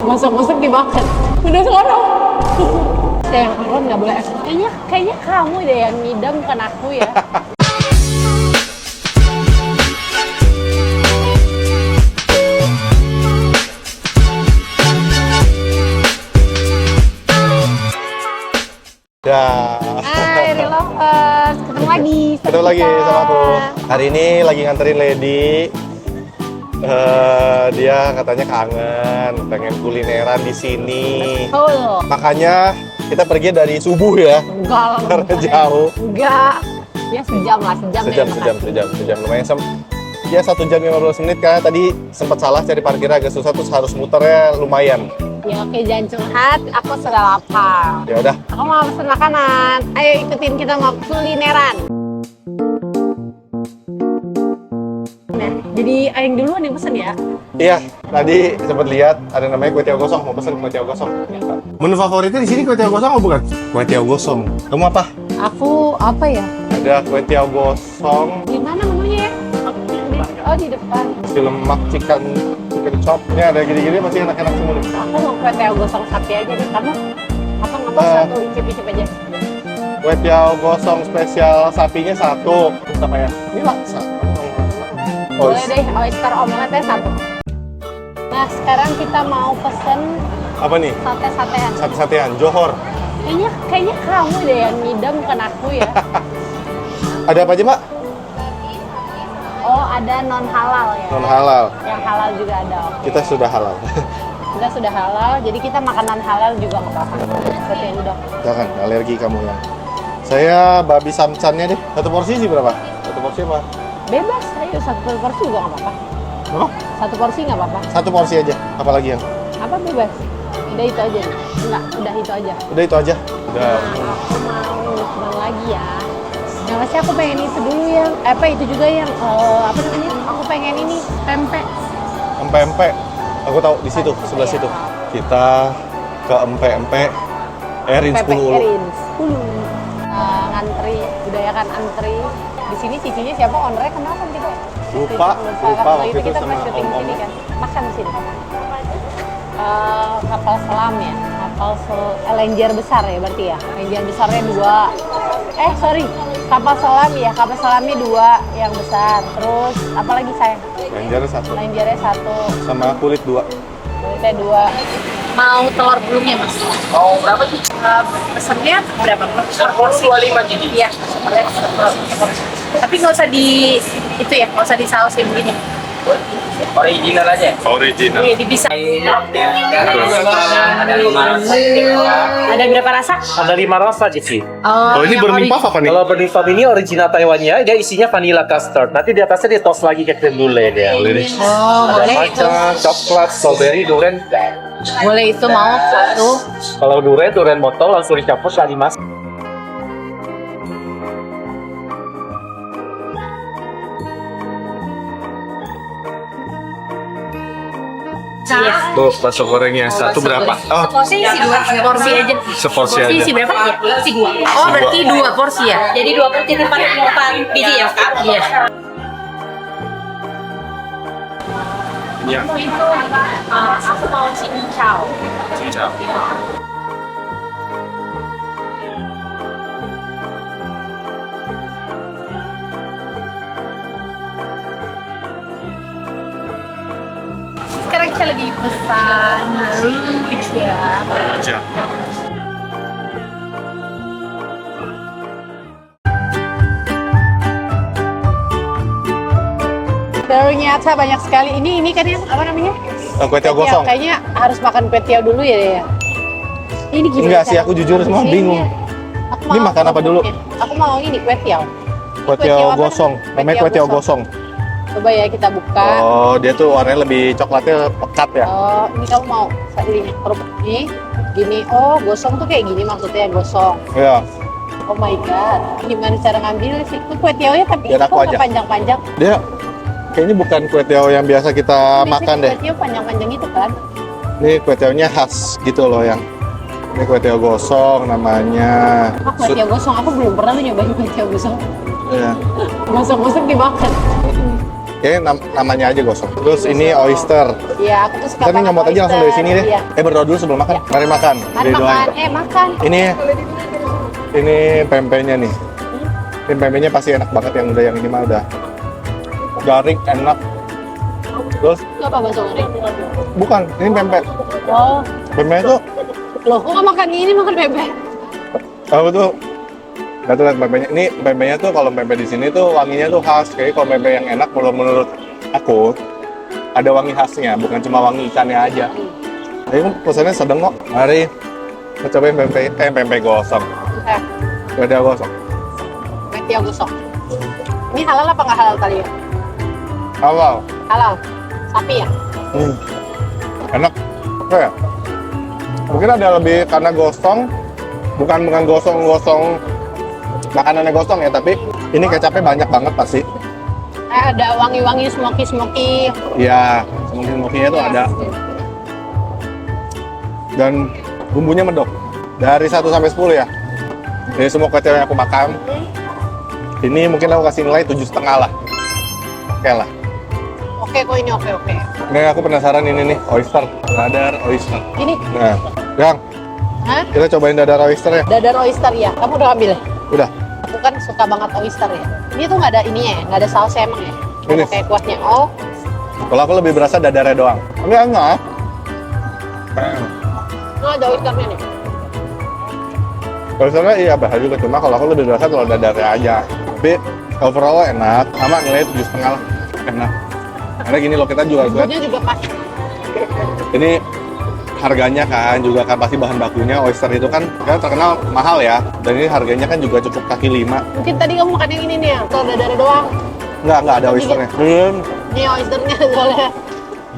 Masuk-masuk dimakan. Udah sekarang. Saya yang makan nggak boleh. Kayaknya kamu deh yang ngidam, bukan aku ya. Hai Relovers, ketemu lagi. Ketemu lagi sama aku. Hari ini lagi nganterin Lady. Dia katanya kangen, pengen kulineran di sini. Betul. Makanya kita pergi dari subuh ya. Enggak lah. Karena jauh. Enggak. Ya sejam lah, sejam. Sejam. Lumayan ya 1 jam 15 menit karena tadi sempat salah cari parkir agak susah terus harus muternya lumayan. Ya oke, jangan curhat, aku sudah lapar. Ya udah. Aku mau pesen makanan. Ayo ikutin kita mau kulineran. Nah, jadi Aing duluan yang pesen ya. Iya, tadi sempat lihat ada namanya kue tiaw gosong, mau pesen kue tiaw gosong. Menu favoritnya di sini kue tiaw gosong atau bukan? Kue tiaw gosong. Kamu apa? Aku apa ya? Ada kue tiaw gosong, Di mana menunya ya? Oh, di depan. si lemak chicken chop. Ini ada gini-gini masih enak-enak semua nih. Aku mau kue tiaw gosong sapi aja deh. Kamu apa satu icip-icip aja? Kue tiaw gosong spesial sapinya 1. Terus apa ya? Ini laksa. Boleh deh, oyster omeletnya 1. Nah, sekarang kita mau pesen Apa nih? sate-satean. Sate-satean, Johor. Kayaknya kamu deh yang ngidam, bukan aku ya. Ada apa aja, Mbak? Oh, ada non halal ya. Non halal. Yang halal juga ada. Oke. Kita sudah halal. Kita sudah halal, jadi kita makan non halal juga nggak apa-apa. Seperti yang udah. Jangan, alergi kamu ya. Saya babi samcannya deh. 1 porsi sih berapa? 1 porsi apa? Bebas, ayo 1 porsi juga nggak apa-apa. Oh, 1 porsi nggak apa-apa. 1 porsi aja. Apalagi yang? Apa bebas? Udah itu aja nih. Enggak, udah itu aja. Udah itu aja. Udah. Nah, aku mau mukbang lagi ya. Nah, pasti aku pengen itu dulu yang itu juga yang apa namanya? Aku pengen ini pempek. Empe-empe. Aku tahu di situ, sebelah situ. Kita ke empe-empe. Erin 10 ulu. Erin 10. Ngantri, budayakan antri. Di sini cicinya siapa? Ownernya kenal kan kita? Lupa Waktu waktu itu itu kita sama pernah syuting di sini om-om. kan. Makan di sini. Kapal selam ya. Lenjer besar ya berarti ya. Lenjer besarnya 2. Sorry. Kapal selam ya. Kapal selamnya 2 yang besar. Terus apa lagi sayang? Lenjernya 1. Lenjernya 1. Sama kulit 2. Kulitnya 2. Mau telur belumnya mas? Mau berapa sih? Pesennya berapa? Per porsi 25 jadi. Iya. Tapi nggak usah itu ya, nggak usah disausin begini. Original aja. Original. Iya, dipisah. Ada berapa rasa? Ada 5 rasa sih. Oh, ini yang berlimpah apa nih? Kalau bernifam ini original Taiwannya, dia isinya vanilla custard. Nanti di atasnya dia toast lagi ke creme brulee dia. Boleh deh. Oh, Ada boleh itu. matcha, coklat, strawberry, durian. Boleh itu mau 1. Kalau durian botol langsung dicampur kali mas. Iya. Tuh, bakso gorengnya. 1 berapa? Oh, Porsi isi 2 porsi aja. seporsi Porsi aja. isi berapa? Isi 2. Oh, berarti 2 porsi ya? Jadi 2 porsi 4 biji ya? Iya. Iya. Itu aku mau cincau. Cincau. Sekarang kita lagi pesan ya. Aja. Ternyata banyak sekali. Ini kan yang apa namanya? Kue tiaw gosong. Kayaknya harus makan kue tiaw dulu ya. Ini gimana? Enggak sih, cara aku jujur semua ngabisinnya? bingung. Aku Ini mau makan apa dulu? Aku mau ini kue tiaw. Kue tiaw gosong. Namanya kue tiaw gosong. Coba ya kita buka. Oh, dia tuh warnanya lebih coklatnya pekat ya. Oh, ini kamu mau ini kerupuk ini gini. Oh, gosong tuh kayak gini maksudnya gosong. Iya. Oh my god. Gimana cara ngambil sih? Itu kue tiawnya tapi Biar kok aku nggak aja. panjang-panjang. Dia kayaknya bukan kue tiaw yang biasa kita makan deh. Kue tiaw panjang-panjang itu kan. Ini kue tiawnya khas gitu loh yang. Ini kue tiaw gosong namanya. Kue tiaw gosong, aku belum pernah tuh nyobain kue tiaw gosong. Iya. Gosong-gosong dimakan. Kayaknya namanya aja gosong. Terus ini oyster. Iya, aku tuh suka Kita nih nyomot aja langsung dari sini deh. Iya. Berdoa dulu sebelum makan. Mari makan. Mari Jadi doain. makan, makan. Ini pempeknya nih. Ini pempeknya pasti enak banget yang ini mah udah garing, enak. Terus Itu apa bakso goreng? bukan, ini pempek. Oh, Pempeknya tuh loh kok nggak makan ini, makan bebek? aku tuh nggak tuh lihat pempeknya. Ini pempeknya tuh kalau pempek di sini tuh wanginya tuh khas. Kayak kalau pempek yang enak menurut aku ada wangi khasnya, bukan cuma wangi ikannya aja. Jadi pesannya sedang kok. Mari kita cobain pempek gosong. Eh, Ada gosong. Kwetiau gosong. Ini halal apa nggak halal tadi ya? Halal. Halal. Sapi ya? Enak. Apa ya? Mungkin ada lebih karena gosong, bukan gosong makanannya gosong ya, tapi ini kecapnya banyak banget pasti. Ada wangi-wangi smoky. Iya, smoky-smokynya tuh ada. Dan bumbunya medok. Dari 1 sampai 10 ya. Dari semua kecap yang aku makan, ini mungkin aku kasih nilai 7,5 lah. Oke lah. Oke, kok ini oke. Ini aku penasaran ini nih, oyster. Dadar oyster. Ini, Nah, Yang, hah? kita cobain dadar oyster ya. Dadar oyster ya? Kamu udah ambil ya? Udah. Aku kan suka banget oyster ya. Ini tuh nggak ada ininya ya? Nggak ada sausnya emang ya? Nggak ada Ini. kayak kuahnya. Oh, Kalau aku lebih berasa dadarnya doang. Tapi enggak. nggak ada oysternya nih. Oysternya iya bahaya juga, cuma kalau aku lebih berasa kalau dadarnya aja. Tapi overall enak. Sama nilai 7,5 lah. Enak. Karena gini loh, kita juga lihat Bumbunya juga pas. ini harganya kan juga kan pasti bahan bakunya oyster itu kan terkenal mahal ya, dan ini harganya kan juga cukup kaki 5. Mungkin tadi kamu makan yang ini nih ya? Kalau dadarnya doang. Nggak ada oysternya. Ini oysternya soalnya.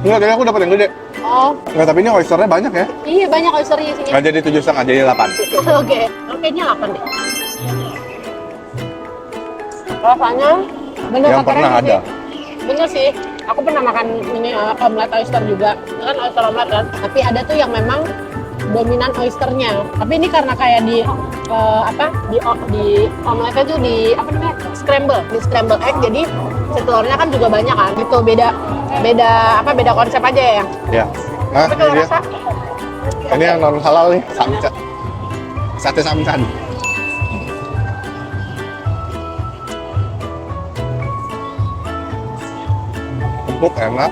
Nggak, kayaknya aku dapat yang gede. Oh, Nggak, tapi ini oysternya banyak ya. iya banyak oysternya isinya. Nggak jadi 7,5, jadi 8. Oke, kayaknya 8 deh. Rasanya bener Yang kata pernah Reni ada. sih. Bener sih, aku pernah makan ini omelet oyster juga. Itu kan oyster omelet kan. Tapi ada tuh yang memang dominan oysternya. Tapi ini karena kayak di di omeletnya tuh di apa namanya scramble egg. Jadi si telurnya kan juga banyak kan. Itu beda konsep aja ya. Ya. Nah, Tapi kalau ini dia. rasa Ini yang non halal nih, samcan. Sate samcan. Empuk, enak.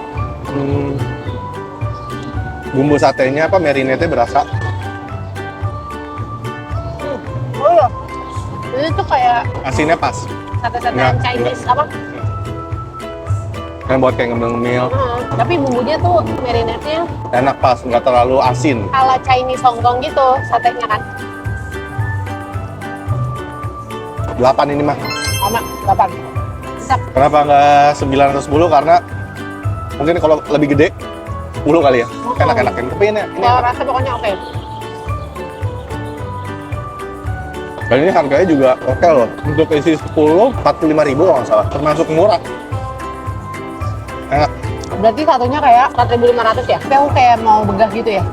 Bumbu satenya marinade-nya berasa. oh iya. Ini tuh kayak Asinnya pas. sate-satean Nggak, Chinese apa? Kan buat kayak ngemil-ngemil. Tapi bumbunya tuh marinade-nya Enak pas, nggak terlalu asin. ala Chinese Hongkong gitu satenya kan. 8 ini mah. Sama 8. Sap. Kenapa nggak 9 atau 10? Karena mungkin kalau lebih gede 10 kali ya. Enak-enak. Tapi ini Kalau rasa pokoknya oke. dan ini harganya juga oke loh. Untuk isi 10, 45.000 kalau nggak salah. Termasuk murah. Enak. Berarti satunya kayak 4.500 ya? Tapi aku kayak mau begah gitu ya?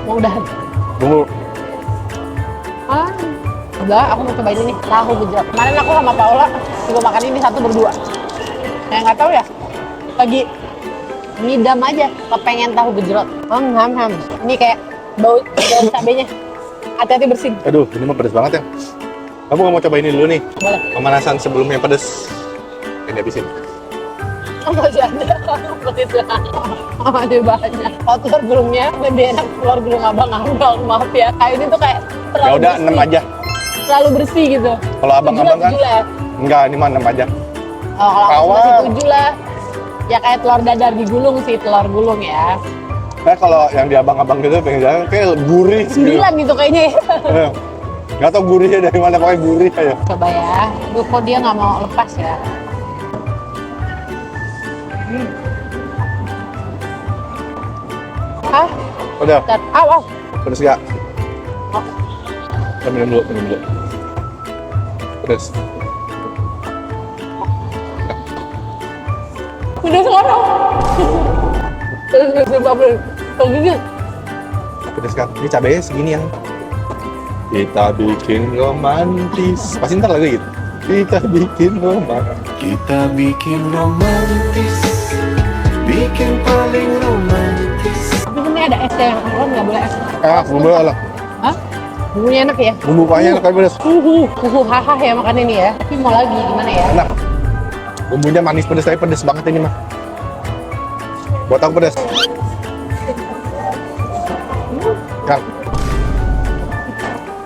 Mau udahan. Tunggu. Udah, aku mau cobain ini tahu gejrot. Kemarin aku sama Paula juga makan ini satu berdua. Nggak tahu ya, lagi ngidam aja, kepengen tahu gejrot. Ham. Ini kayak bau cabenya. Hati-hati bersin. Aduh, ini mah pedes banget ya. Kamu nggak mau coba ini dulu nih? Boleh. Pemanasan sebelumnya pedes. Ini habisin. Oh, masih ada. Masih ada. Masih banyak. Kalau telur gulungnya lebih enak telur gulung abang-abang. Maaf ya. Kayak ini tuh kayak terlalu Ya udah, bersih. 6 aja. Terlalu bersih gitu. Kalau abang-abang kan? 7 lah. Enggak, ini mah 6 aja. Oh, kalau aku Awal. masih 7 lah. Ya kayak telur dadar digulung sih, telur gulung ya. Nah, kalau yang di abang-abang gitu pengen jalan kayak gurih. 9 gitu kayaknya ya. Nggak tau gurihnya dari mana, pokoknya gurih aja. Coba ya. Duh, kok dia nggak mau lepas ya. Hah? Udah, Dan, awas. pedes gak? Oh. Kita minum dulu. Pedes. Udah sekarang. Terus babel. Begini. Pedes kan? Ini cabenya segini yang kita bikin romantis. Pasti ntar lagi gitu. Kita bikin rumah. Kita bikin romantis, bikin paling romantis. Tapi ini ada es ya, kan nggak boleh es. Bumbu lah. Hah? Bumbunya enak ya? Bumbu kuahnya enak kayak pedas. Haha ya makan ini ya. Tapi mau lagi gimana ya? Enak. Bumbunya manis pedas, tapi pedas banget ini mah. Buat aku pedas. Kang,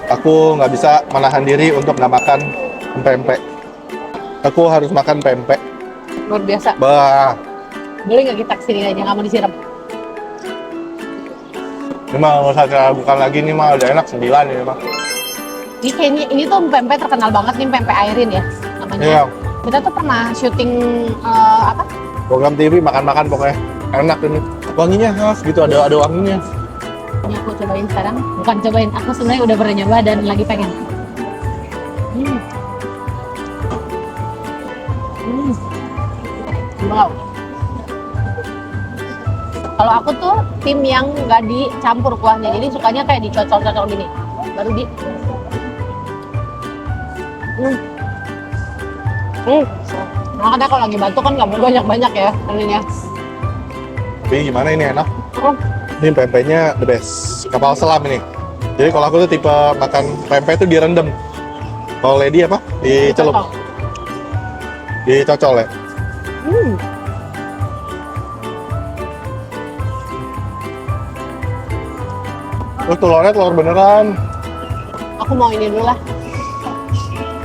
aku nggak bisa menahan diri untuk nggak makan pempek. Aku harus makan pempek. Luar biasa. Bah, Boleh nggak kita kesini aja, nggak mau disiram? ini mah nggak usah diragukan lagi, ini mah udah enak 9 ini mah. Ini kayaknya, ini tuh pempek terkenal banget nih, pempek Airin ya namanya. Iya, Kita tuh pernah syuting apa? program TV makan-makan pokoknya enak ini. Wanginya khas gitu, ada wanginya. Ini aku cobain sekarang. Bukan cobain, aku sebenarnya udah pernah nyoba dan lagi pengen. Wow. Kalau aku tuh tim yang nggak dicampur kuahnya, jadi sukanya kayak dicocol-cocol gini. Baru di. Makanya kalau lagi batuk kan nggak mau banyak-banyak ya ininya. Tapi gimana ini enak? Oh, Ini pempeknya the best. Kapal selam ini. Jadi kalau aku tuh tipe makan pempek tuh direndam. Kalau Lady apa? Dicelup. cocol. Dicocol ya. Terus telurnya telur beneran. Aku mau ini dulu lah.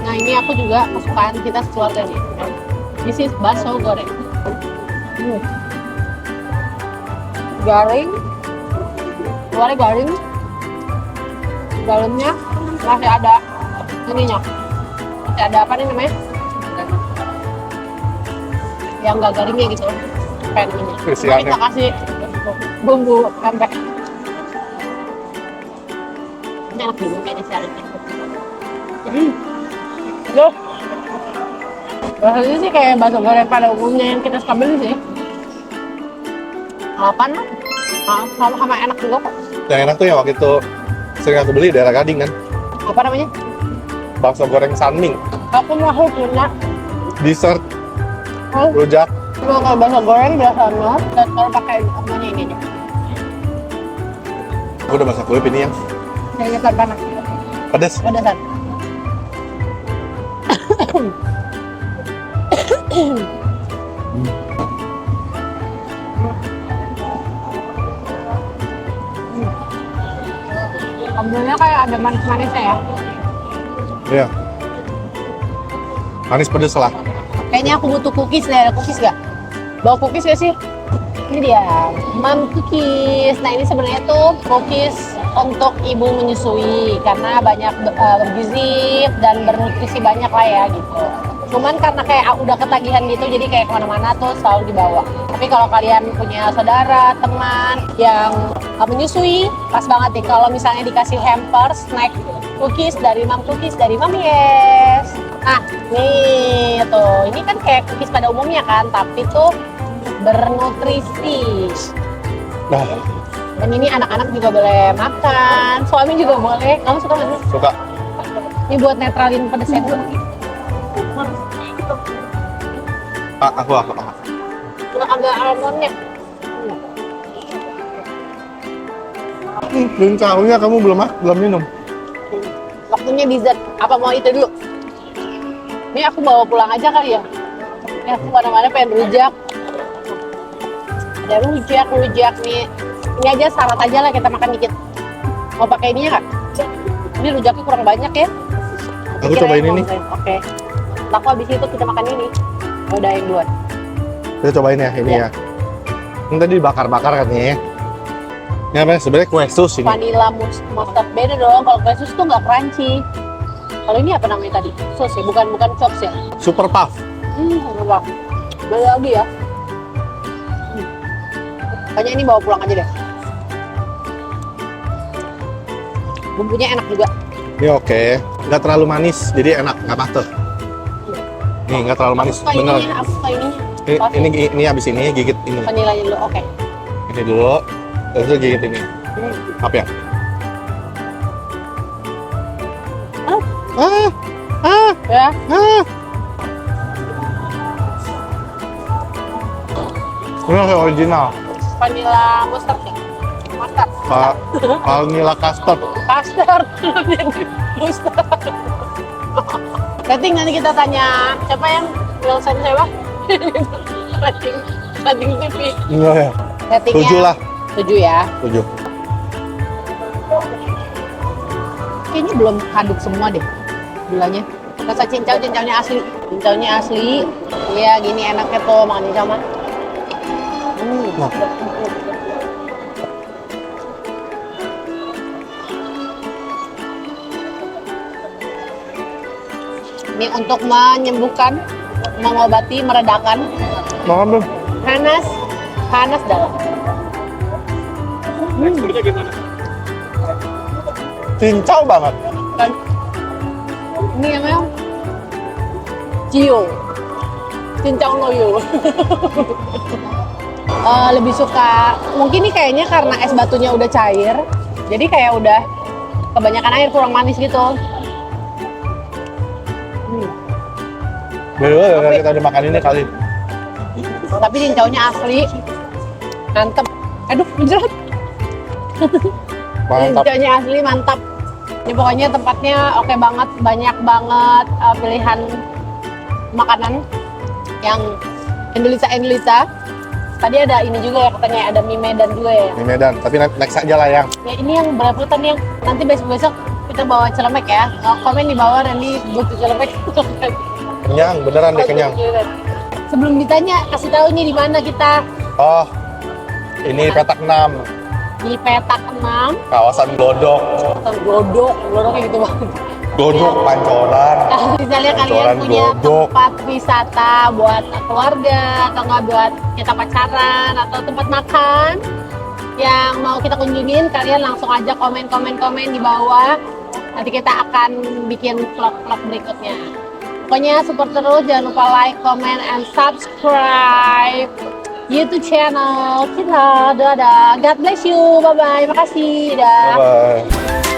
Nah ini aku juga kesukaan kita sekeluarga nih. This is bakso goreng. Garing, luarnya garing, dalamnya masih ada ininya, masih ada apa nih namanya? Yang nggak garingnya gitu, kayak ini. Isiannya. Kita kasih bumbu pempek. Ini enak juga kayaknya syaratnya. Loh, rasanya sih kayak bakso goreng pada umumnya yang kita suka beli sih. Apaan lah? Sama enak juga kok. Yang enak tuh yang waktu itu sering aku beli daerah Gading kan. Apa namanya? Bakso goreng Sanming. Aku mau punya. Dessert Oh, rujak. kalau bakso goreng biasanya dan kalau pakai namanya ini aja. Aku udah masak kulit ini yang Yang ikan panas. pedas. Pedasan. Ambilnya kayak ada manis-manisnya ya. Iya. Manis pedas lah. Kayaknya aku butuh cookies deh, ada cookies gak? Bawa cookies gak sih? Ini dia, Mom Cookies. Nah ini sebenarnya tuh cookies untuk ibu menyusui karena banyak bergizi dan bernutrisi banyak lah ya gitu. Cuman karena kayak udah ketagihan gitu jadi kayak kemana-mana tuh selalu dibawa. Tapi kalau kalian punya saudara, teman yang menyusui, pas banget nih kalau misalnya dikasih hampers, snack cookies dari Mom Cookies dari Mom Yes. Nah nih tuh, ini kan kayak cookies pada umumnya kan, tapi tuh bernutrisi. Nah, Dan ini anak-anak juga boleh makan, suami juga boleh. Kamu suka nggak sih? suka. Ini buat netralin pedesnya dulu. Aku. Udah agak almondnya. Belum tahunya kamu belum minum. Waktunya dessert. Apa mau itu dulu? Ini aku bawa pulang aja kali ya. Ya aku mana-mana pengen rujak. Ada rujak nih. Ini aja syarat aja lah kita makan dikit. Mau pakai ininya nggak? Ini rujaknya kurang banyak ya. Aku cobain ini. Oke. Laku habis itu kita makan ini. Udah yang duluan. Kita cobain ya ini ya. Ini tadi bakar-bakar katanya. Ini apa? Sebenarnya kue sus ini. Vanilla mustard beda dong. Kalau kue sus tuh nggak crunchy. Kalau ini apa namanya tadi? Sus ya, bukan chops ya. Super puff. Wah. Beda lagi ya. Kayaknya ini bawa pulang aja deh. Bumbunya enak juga. Ini oke. Nggak terlalu manis, jadi enak, nggak patel. Nih nggak terlalu manis, Aku suka bener. ininya, aku suka ininya. Ini abis ini gigit ini. Vanillanya dulu, oke. Ini dulu, terus itu gigit ini. Apa ya? Ah, Ya. Ini yang original. Vanilla mustard ya? Mustard. Vanilla custard. Custard. Mustard. Rating nanti kita tanya siapa yang Wilson siapa? Rating TV. Iya ya. Ratingnya 7 lah. 7 ya. 7. Kayaknya belum aduk semua deh gulanya. Rasa cincaunya asli. Cincaunya asli. Iya, gini enaknya tuh makan cincau mah. Nah. Ini untuk menyembuhkan, mengobati, meredakan. Makan belum? Panas dalam. Cincau banget. Kan? Ini namanya Cio. Cincau loyo. Lebih suka, mungkin nih kayaknya karena es batunya udah cair, jadi kayak udah kebanyakan air, kurang manis gitu. Beda kita udah makan ini kali. Tapi cincaunya asli, mantep. Aduh, menjerat. Mantap. Cincaunya asli, mantap. Ini pokoknya tempatnya oke banget, banyak banget pilihan makanan yang Indonesia. Tadi ada ini juga ya katanya, ada mie Medan juga ya. Di Medan, tapi next aja lah yang. Ya ini yang belepotan yang nanti besok-besok kita bawa celemek ya. Komen di bawah Randy butuh celemek. Kenyang, beneran deh kenyang. Sebelum ditanya, kasih tahu nih di mana kita. Oh, ini petak 6, Di petak 6, kawasan Glodok. Glodok kayak gitu banget. Glodok, Pancoran. Kalau misalnya kalian Pancoran, punya Glodok. tempat wisata buat keluarga atau nggak buat kita pacaran atau tempat makan yang mau kita kunjungin, kalian langsung aja komen di bawah. Nanti kita akan bikin vlog-vlog berikutnya. Pokoknya support terus, jangan lupa like, comment, and subscribe YouTube channel kita. Dadah, God bless you, bye-bye, makasih, dah. Bye.